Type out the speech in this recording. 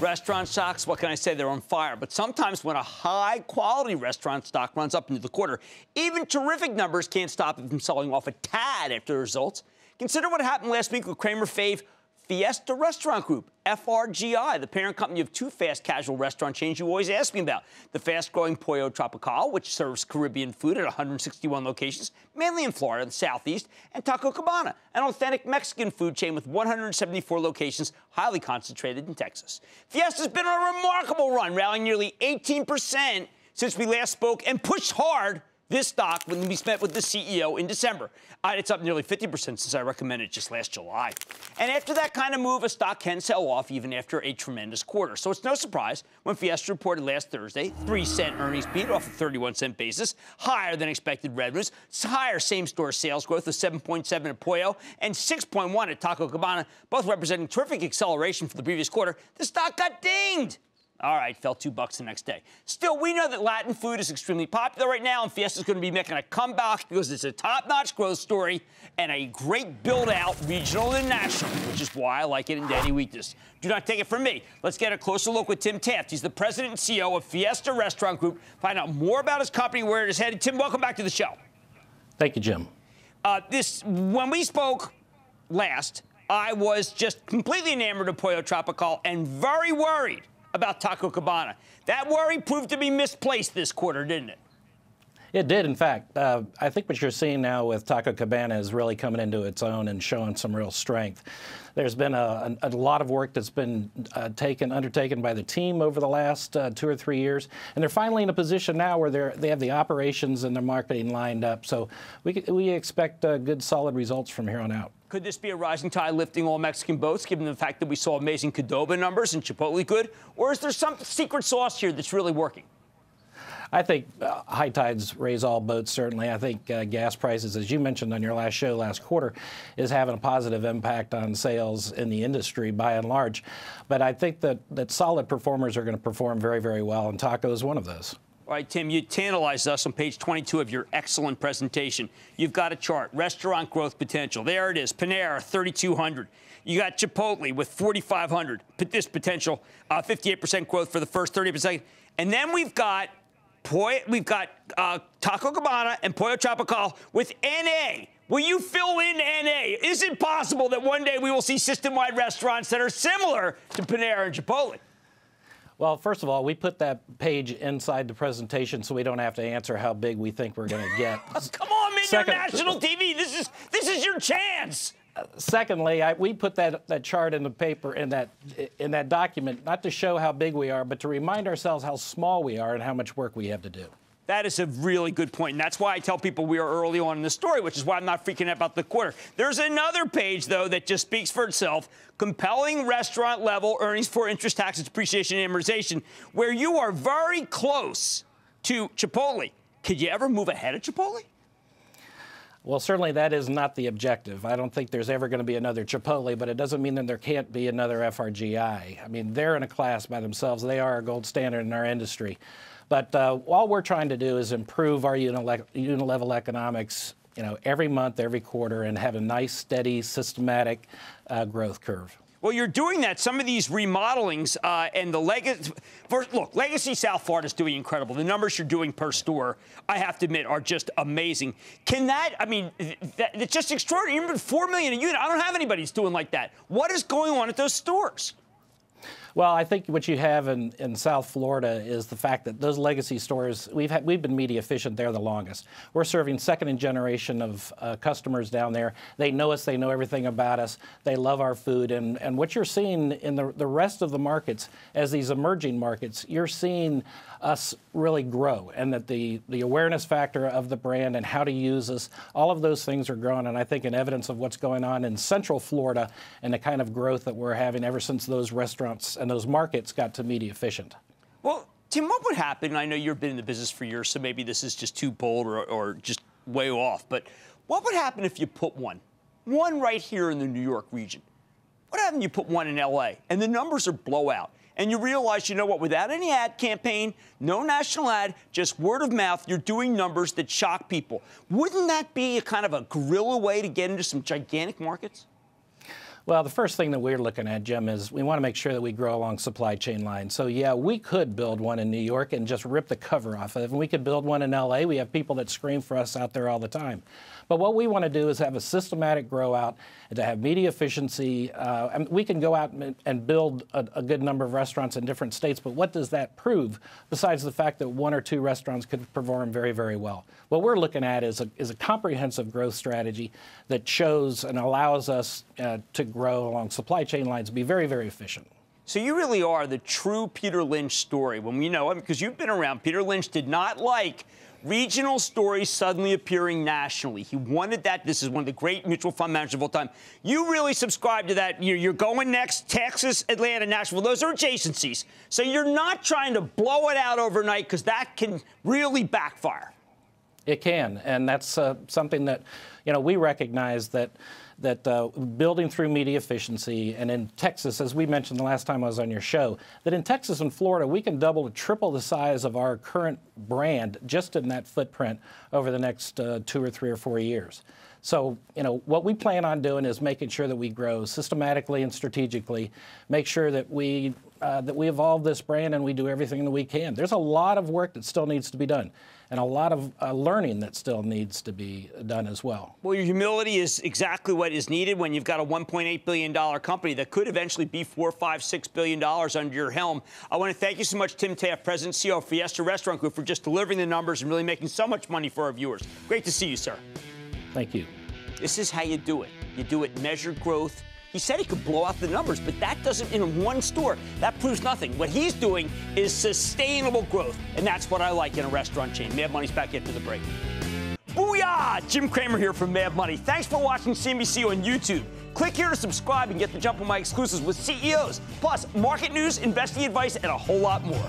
Restaurant stocks, what can I say? They're on fire. But sometimes when a high-quality restaurant stock runs up into the quarter, even terrific numbers can't stop it from selling off a tad after the results. Consider what happened last week with Cramer fave Fiesta Restaurant Group, FRGI, the parent company of two fast casual restaurant chains you always ask me about. The fast-growing Pollo Tropical, which serves Caribbean food at 161 locations, mainly in Florida and the Southeast, and Taco Cabana, an authentic Mexican food chain with 174 locations, highly concentrated in Texas. Fiesta's been on a remarkable run, rallying nearly 18% since we last spoke and pushed hard this stock when we met with the CEO in December. It's up nearly 50% since I recommended it just last July. And after that kind of move, a stock can sell off even after a tremendous quarter. So it's no surprise when Fiesta reported last Thursday, 3-cent earnings beat off a 31-cent basis, higher than expected revenues, higher same-store sales growth of 7.7 at Pollo and 6.1 at Taco Cabana, both representing terrific acceleration for the previous quarter. The stock got dinged. All right, fell $2 the next day. Still, we know that Latin food is extremely popular right now, and Fiesta's going to be making a comeback because it's a top-notch growth story and a great build-out, regional and national, which is why I like it in any weakness. Do not take it from me. Let's get a closer look with Tim Taft. He's the president and CEO of Fiesta Restaurant Group. Find out more about his company, where it is headed. Tim, welcome back to the show. Thank you, Jim. When we spoke last, I was just completely enamored of Pollo Tropical and very worried about Taco Cabana. That worry proved to be misplaced this quarter, didn't it? It did, in fact. I think what you're seeing now with Taco Cabana is really coming into its own and showing some real strength. There's been a lot of work that's been undertaken by the team over the last 2 or 3 years, and they're finally in a position now where they have the operations and their marketing lined up. So we expect good, solid results from here on out. Could this be a rising tide lifting all Mexican boats, given the fact that we saw amazing Qdoba numbers and Chipotle good? Or is there some secret sauce here that's really working? I think high tides raise all boats, certainly. I think gas prices, as you mentioned on your last show last quarter, is having a positive impact on sales in the industry by and large. But I think that solid performers are going to perform very, very well, and Taco is one of those. All right, Tim, you tantalized us on page 22 of your excellent presentation. You've got a chart, restaurant growth potential. There it is, Panera, 3,200. You got Chipotle with 4,500. This potential, 58% growth for the first 30%. And then we've got Taco Cabana and Pollo Tropical with NA. Will you fill in NA? Is it possible that one day we will see system-wide restaurants that are similar to Panera and Chipotle? Well, first of all, we put that page inside the presentation so we don't have to answer how big we think we're going to get. Come on, man, you're national TV. This is your chance. Secondly, we put that chart in the paper, in that document, not to show how big we are, but to remind ourselves how small we are and how much work we have to do. That is a really good point, and that's why I tell people we are early on in the story, which is why I'm not freaking out about the quarter. There's another page, though, that just speaks for itself, compelling restaurant-level earnings for interest, taxes, depreciation, and amortization, where you are very close to Chipotle. Could you ever move ahead of Chipotle? Well, certainly that is not the objective. I don't think there's ever going to be another Chipotle, but it doesn't mean that there can't be another FRGI. I mean, they're in a class by themselves. They are a gold standard in our industry. But all we're trying to do is improve our unit-level economics, every month, every quarter, and have a nice, steady, systematic growth curve. Well, you're doing that. Some of these remodelings and the legacy. Look, Legacy South Florida is doing incredible. The numbers you're doing per store, I have to admit, are just amazing. It's just extraordinary. Even $4 million a unit, I don't have anybody who's doing like that. What is going on at those stores? Well, I think what you have in South Florida is the fact that those legacy stores, we've been media efficient there the longest. We're serving second generation of customers down there. They know us. They know everything about us. They love our food. And what you're seeing in the rest of the markets, as these emerging markets, you're seeing us really grow, and that the awareness factor of the brand and how to use us, all of those things are growing. And I think in evidence of what's going on in Central Florida and the kind of growth that we're having ever since those restaurants and those markets got to media efficient. Well, Tim, what would happen? I know you've been in the business for years, so maybe this is just too bold or just way off, but what would happen if you put one right here in the New York region? What happens if you put one in L.A. and the numbers are blowout? And you realize, you know what, without any ad campaign, no national ad, just word of mouth, you're doing numbers that shock people. Wouldn't that be a kind of a guerrilla way to get into some gigantic markets? Well, the first thing that we're looking at, Jim, is we want to make sure that we grow along supply chain lines. So, yeah, we could build one in New York and just rip the cover off of it. And we could build one in L.A. We have people that scream for us out there all the time. But what we want to do is have a systematic grow out and to have media efficiency. And we can go out and build a good number of restaurants in different states, but what does that prove besides the fact that one or two restaurants could perform very, very well? What we're looking at is a comprehensive growth strategy that shows and allows us to grow along supply chain lines, be very, very efficient. So you really are the true Peter Lynch story. When we know him, because you've been around, Peter Lynch did not like regional stories suddenly appearing nationally. He wanted that. This is one of the great mutual fund managers of all time. You really subscribe to that. You're going next, Texas, Atlanta, Nashville. Those are adjacencies. So you're not trying to blow it out overnight because that can really backfire. It can, and that's something that, we recognize that building through media efficiency, and in Texas, as we mentioned the last time I was on your show, that in Texas and Florida, we can double to triple the size of our current brand just in that footprint over the next 2 or 3 or 4 years. So, what we plan on doing is making sure that we grow systematically and strategically, make sure that we evolve this brand and we do everything that we can. There's a lot of work that still needs to be done and a lot of learning that still needs to be done as well. Well, your humility is exactly what is needed when you've got a $1.8 billion company that could eventually be $4, $5, $6 billion under your helm. I want to thank you so much, Tim Taft, President and CEO of Fiesta Restaurant Group, for just delivering the numbers and really making so much money for our viewers. Great to see you, sir. Thank you. This is how you do it. You do it measured growth. He said he could blow out the numbers, but that doesn't, in one store, that proves nothing. What he's doing is sustainable growth, and that's what I like in a restaurant chain. Mad Money's back after the break. Booyah! Jim Cramer here from Mad Money. Thanks for watching CNBC on YouTube. Click here to subscribe and get the jump on my exclusives with CEOs, plus market news, investing advice, and a whole lot more.